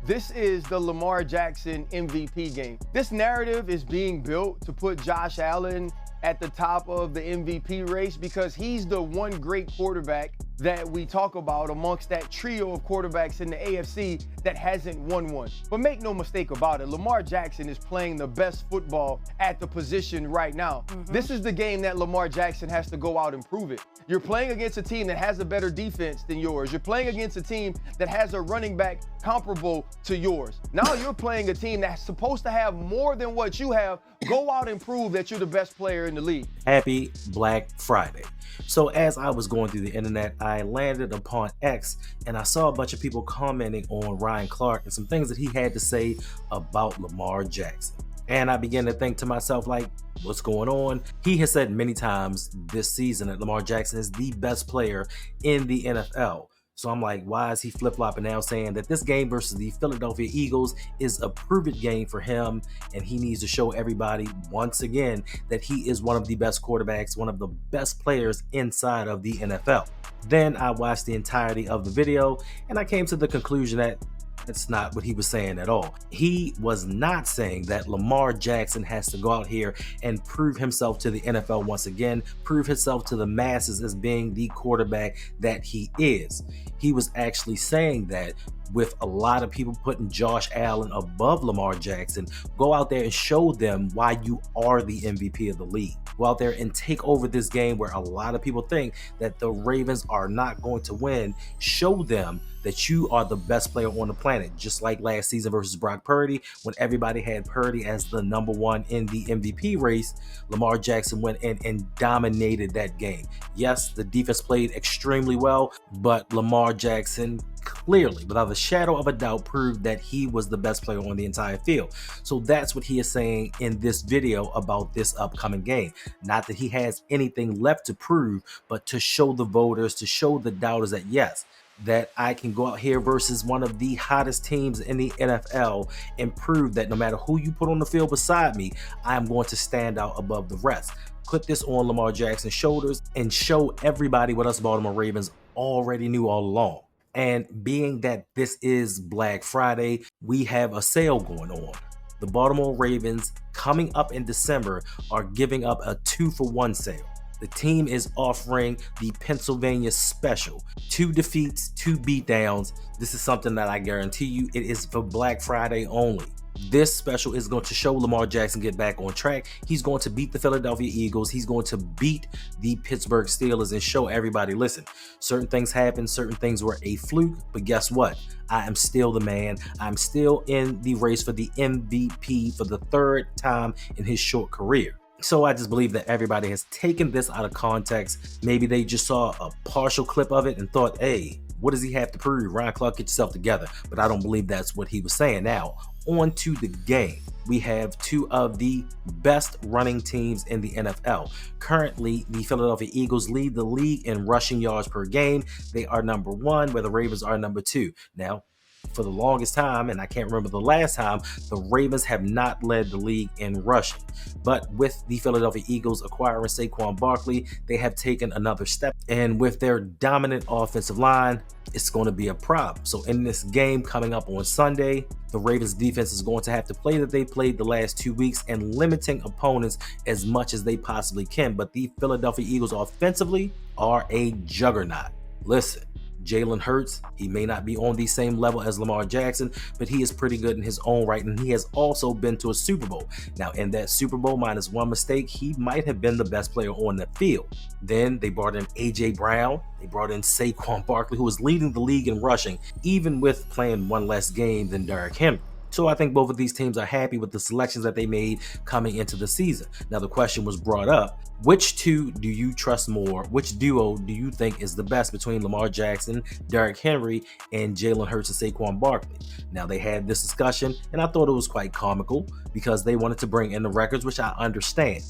This is the Lamar Jackson MVP game. This narrative is being built to put Josh Allen at the top of the MVP race because he's the one great quarterback that we talk about amongst that trio of quarterbacks in the AFC that hasn't won one. But make no mistake about it, Lamar Jackson is playing the best football at the position right now. This is the game that Lamar Jackson has to go out and prove it. You're playing against a team that has a better defense than yours. You're playing against a team that has a running back comparable to yours. Now you're playing a team that's supposed to have more than what you have. Go out and prove that you're the best player in the league. Happy Black Friday. So as I was going through the internet, I landed upon X and I saw a bunch of people commenting on Ryan Clark and some things that he had to say about Lamar Jackson. And I began to think to myself, like, what's going on? He has said many times this season that Lamar Jackson is the best player in the NFL. So I'm like, why is he flip-flopping now saying that this game versus the Philadelphia Eagles is a prove-it game for him and he needs to show everybody once again that he is one of the best quarterbacks, one of the best players inside of the NFL. Then I watched the entirety of the video and I came to the conclusion that that's not what he was saying at all. He was not saying that Lamar Jackson has to go out here and prove himself to the NFL once again, prove himself to the masses as being the quarterback that he is. He was actually saying that with a lot of people putting Josh Allen above Lamar Jackson, go out there and show them why you are the MVP of the league. Go out there and take over this game where a lot of people think that the Ravens are not going to win. Show them that you are the best player on the planet, just like last season versus Brock Purdy, when everybody had Purdy as the number one in the MVP race. Lamar Jackson went in and dominated that game. Yes, the defense played extremely well, but Lamar Jackson clearly, without a shadow of a doubt, proved that he was the best player on the entire field. So that's what he is saying in this video about this upcoming game. Not that he has anything left to prove, but to show the voters, to show the doubters that yes, that I can go out here versus one of the hottest teams in the NFL and prove that no matter who you put on the field beside me, I'm going to stand out above the rest. Put this on Lamar Jackson's shoulders and show everybody what us Baltimore Ravens already knew all along. And being that this is Black Friday, we have a sale going on. The Baltimore Ravens, coming up in December, are giving up a 2-for-1 sale. The team is offering the Pennsylvania special. 2 defeats, 2 beatdowns. This is something that I guarantee you, it is for Black Friday only. This special is going to show Lamar Jackson get back on track. He's going to beat the Philadelphia Eagles. He's going to beat the Pittsburgh Steelers and show everybody, listen, certain things happen, certain things were a fluke, but guess what? I am still the man. I'm still in the race for the MVP for the 3rd time in his short career. So I just believe that everybody has taken this out of context. Maybe they just saw a partial clip of it and thought, hey, what does he have to prove? Ryan Clark, get yourself together. But I don't believe that's what he was saying. Now, on to the game. We have 2 of the best running teams in the NFL. Currently, the Philadelphia Eagles lead the league in rushing yards per game. They are number 1, where the Ravens are number 2. Now, for the longest time, and I can't remember the last time, the Ravens have not led the league in rushing. But with the Philadelphia Eagles acquiring Saquon Barkley, they have taken another step. And with their dominant offensive line, it's going to be a problem. So in this game coming up on Sunday, the Ravens defense is going to have to play that they played the last 2 weeks and limiting opponents as much as they possibly can. But the Philadelphia Eagles offensively are a juggernaut. Listen, Jalen Hurts, he may not be on the same level as Lamar Jackson, but he is pretty good in his own right, and he has also been to a Super Bowl. Now, in that Super Bowl, minus 1 mistake, he might have been the best player on the field. Then they brought in A.J. Brown. They brought in Saquon Barkley, who was leading the league in rushing, even with playing 1 less game than Derrick Henry. So I think both of these teams are happy with the selections that they made coming into the season. Now the question was brought up, which 2 do you trust more? Which duo do you think is the best between Lamar Jackson, Derrick Henry, and Jalen Hurts and Saquon Barkley? Now they had this discussion and I thought it was quite comical because they wanted to bring in the records, which I understand.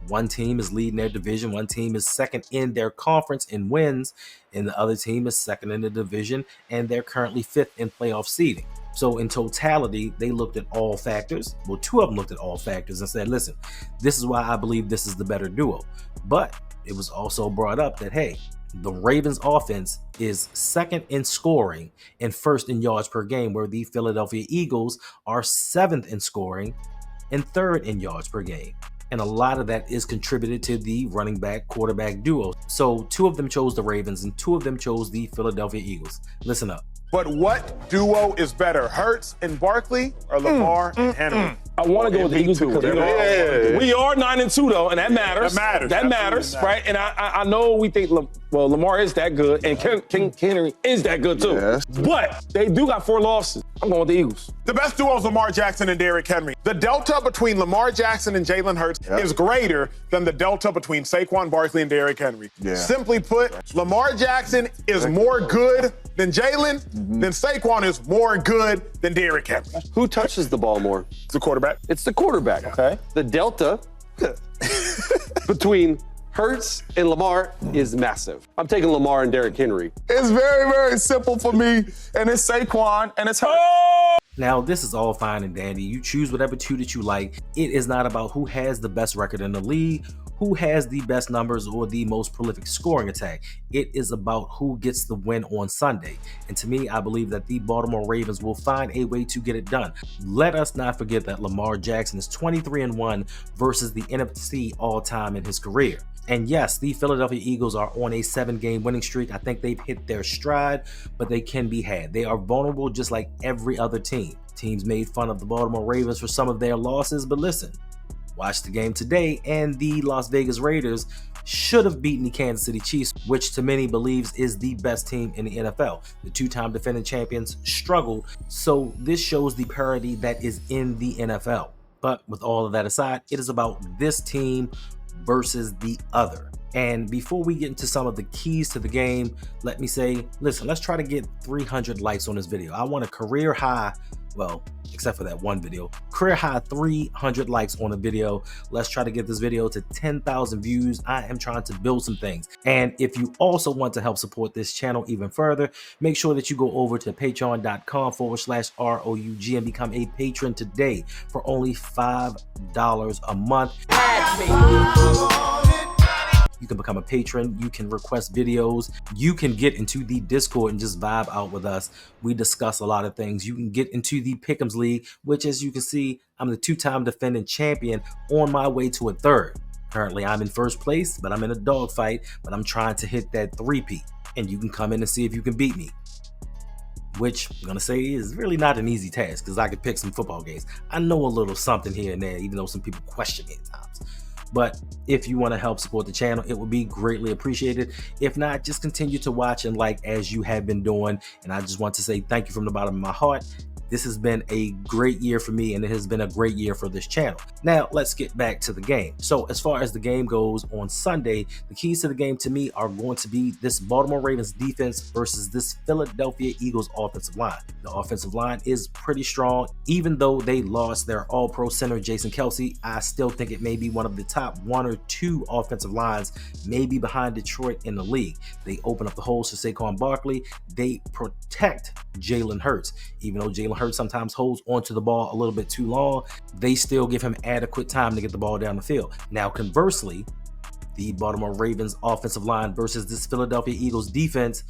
One team is leading their division, one team is second in their conference in wins, and the other team is second in the division, and they're currently 5th in playoff seeding. So in totality, they looked at all factors. Well, 2 of them looked at all factors and said, listen, this is why I believe this is the better duo. But it was also brought up that, hey, The Ravens offense is second in scoring and first in yards per game, where the Philadelphia Eagles are seventh in scoring and third in yards per game. And a lot of that is contributed to the running back quarterback duo. So 2 of them chose the Ravens and 2 of them chose the Philadelphia Eagles. Listen up. But what duo is better, Hurts and Barkley or Lamar and Henry? I want to go with the Eagles because we are 9-2 though, and that matters. That matters, right? And I know we think Lamar is that good, and King Henry is that good too. Yes. But they do got 4 losses. I'm going with the Eagles. The best duo is Lamar Jackson and Derrick Henry. The delta between Lamar Jackson and Jalen Hurts is greater than the delta between Saquon Barkley and Derrick Henry. Yeah. Simply put, Lamar Jackson is more good than Jalen, then Saquon is more good than Derrick Henry. Who touches the ball more? It's the quarterback. It's the quarterback. Okay. The delta between Hurts and Lamar is massive. I'm taking Lamar and Derrick Henry. It's very, very simple for me, and it's Saquon, and it's Hurts. Now, this is all fine and dandy. You choose whatever 2 that you like. It is not about who has the best record in the league, who has the best numbers, or the most prolific scoring attack. It is about who gets the win on Sunday. And to me, I believe that the Baltimore Ravens will find a way to get it done. Let us not forget that Lamar Jackson is 23-1 versus the NFC all-time in his career. And yes, the Philadelphia Eagles are on a 7-game winning streak. I think they've hit their stride, but they can be had. They are vulnerable just like every other team. Teams made fun of the Baltimore Ravens for some of their losses, but listen, watch the game today, and the Las Vegas Raiders should have beaten the Kansas City Chiefs, which to many believes is the best team in the NFL. The 2-time defending champions struggled, so this shows the parity that is in the NFL. But with all of that aside, it is about this team versus the other. And before we get into some of the keys to the game, let me say, listen, let's try to get 300 likes on this video. I want a career high, well, except for that one video, career high 300 likes on a video. Let's try to get this video to 10,000 views. I am trying to build some things. And if you also want to help support this channel even further, make sure that you go over to patreon.com/ROUG and become a patron today for only $5 a month. You can become a patron, you can request videos, you can get into the Discord and just vibe out with us. We discuss a lot of things. You can get into the Pick'ems League, which as you can see, I'm the 2-time defending champion on my way to a 3rd. Currently, I'm in 1st place, but I'm in a dogfight, but I'm trying to hit that 3-peat. And you can come in and see if you can beat me, which I'm gonna say is really not an easy task because I could pick some football games. I know a little something here and there, even though some people question me at times. But if you want to help support the channel, it would be greatly appreciated. If not, just continue to watch and like as you have been doing. And I just want to say thank you from the bottom of my heart. This has been a great year for me, and it has been a great year for this channel. Now, let's get back to the game. So as far as the game goes on Sunday, the keys to the game to me are going to be this Baltimore Ravens defense versus this Philadelphia Eagles offensive line. The offensive line is pretty strong. Even though they lost their all-pro center, Jason Kelce, I still think it may be one of the top 1 or 2 offensive lines, maybe behind Detroit in the league. They open up the holes for Saquon Barkley. They protect Jalen Hurts. Even though Jalen Hurts sometimes holds onto the ball a little bit too long, they still give him adequate time to get the ball down the field. Now, conversely, the Baltimore Ravens offensive line versus this Philadelphia Eagles defense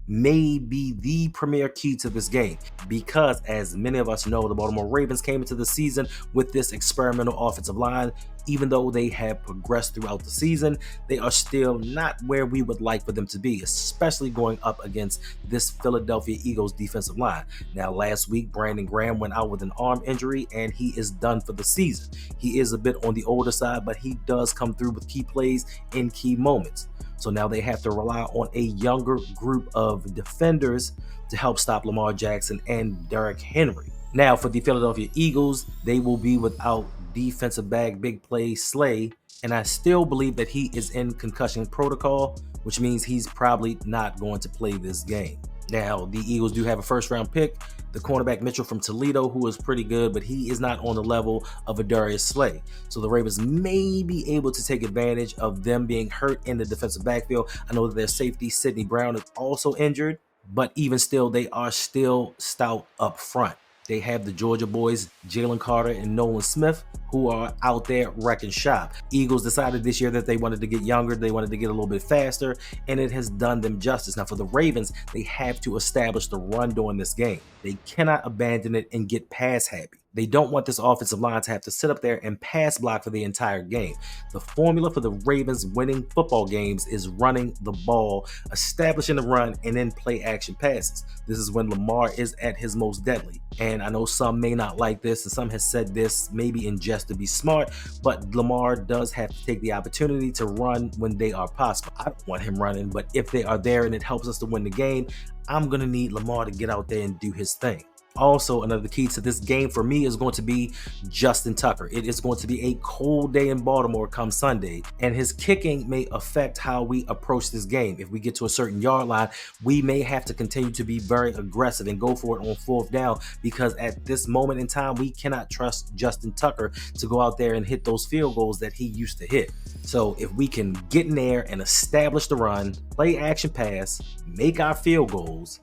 may be the premier key to this game, because as many of us know, the Baltimore Ravens came into the season with this experimental offensive line. Even though they have progressed throughout the season, they are still not where we would like for them to be, especially going up against this Philadelphia Eagles defensive line. Now, last week, Brandon Graham went out with an arm injury and he is done for the season. He is a bit on the older side, but he does come through with key plays in key moments. So now they have to rely on a younger group of defenders to help stop Lamar Jackson and Derrick Henry. Now, for the Philadelphia Eagles, they will be without defensive back big play Slay, and I still believe that he is in concussion protocol, which means he's probably not going to play this game. Now, the Eagles do have a 1st-round pick, the cornerback Mitchell from Toledo, who is pretty good, but he is not on the level of a Darius Slay. So the Ravens may be able to take advantage of them being hurt in the defensive backfield. I know that their safety, Sidney Brown, is also injured, but even still, they are still stout up front. They have the Georgia boys, Jalen Carter and Nolan Smith, who are out there wrecking shop. Eagles decided this year that they wanted to get younger, they wanted to get a little bit faster, and it has done them justice. Now for the Ravens, they have to establish the run during this game. They cannot abandon it and get pass happy. They don't want this offensive line to have to sit up there and pass block for the entire game. The formula for the Ravens winning football games is running the ball, establishing the run, and then play action passes. This is when Lamar is at his most deadly. And I know some may not like this, and some has said this maybe in jest to be smart, but Lamar does have to take the opportunity to run when they are possible. I don't want him running, but if they are there and it helps us to win the game, I'm going to need Lamar to get out there and do his thing. Also, another key to this game for me is going to be Justin Tucker. It is going to be a cold day in Baltimore come Sunday, and his kicking may affect how we approach this game. If we get to a certain yard line, we may have to continue to be very aggressive and go for it on 4th down, because at this moment in time, we cannot trust Justin Tucker to go out there and hit those field goals that he used to hit. So if we can get in there and establish the run, play action pass, make our field goals,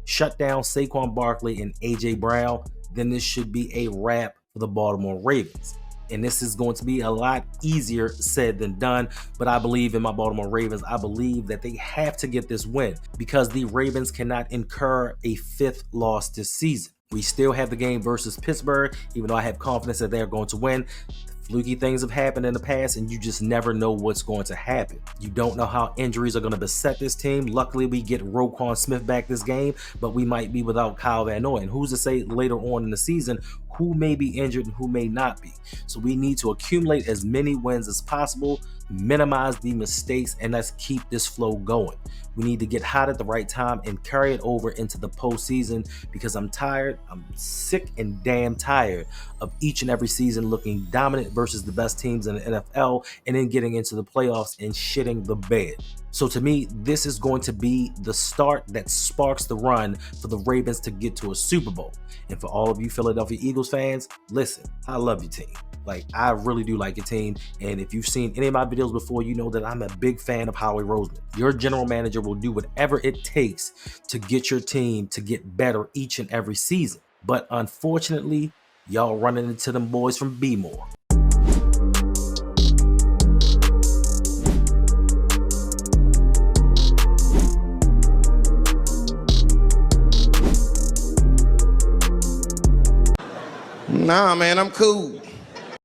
shut down Saquon Barkley and A.J. Brown, then this should be a wrap for the Baltimore Ravens. And this is going to be a lot easier said than done, but I believe in my Baltimore Ravens. I believe that they have to get this win because the Ravens cannot incur a 5th loss this season. We still have the game versus Pittsburgh, even though I have confidence that they're going to win. Fluky things have happened in the past, and you just never know what's going to happen. You don't know how injuries are going to beset this team. Luckily, we get Roquan Smith back this game, but we might be without Kyle Van Noy. And who's to say later on in the season who may be injured and who may not be? So we need to accumulate as many wins as possible, minimize the mistakes, and let's keep this flow going. We need to get hot at the right time and carry it over into the postseason, because I'm tired. I'm sick and damn tired of each and every season looking dominant versus the best teams in the NFL and then getting into the playoffs and shitting the bed. So to me, this is going to be the start that sparks the run for the Ravens to get to a Super Bowl. And for all of you Philadelphia Eagles fans, listen, I love your team. Like, I really do like your team. And if you've seen any of my videos before, you know that I'm a big fan of Howie Roseman. Your general manager will do whatever it takes to get your team to get better each and every season. But unfortunately, y'all running into them boys from B-More. Nah, man, I'm cool.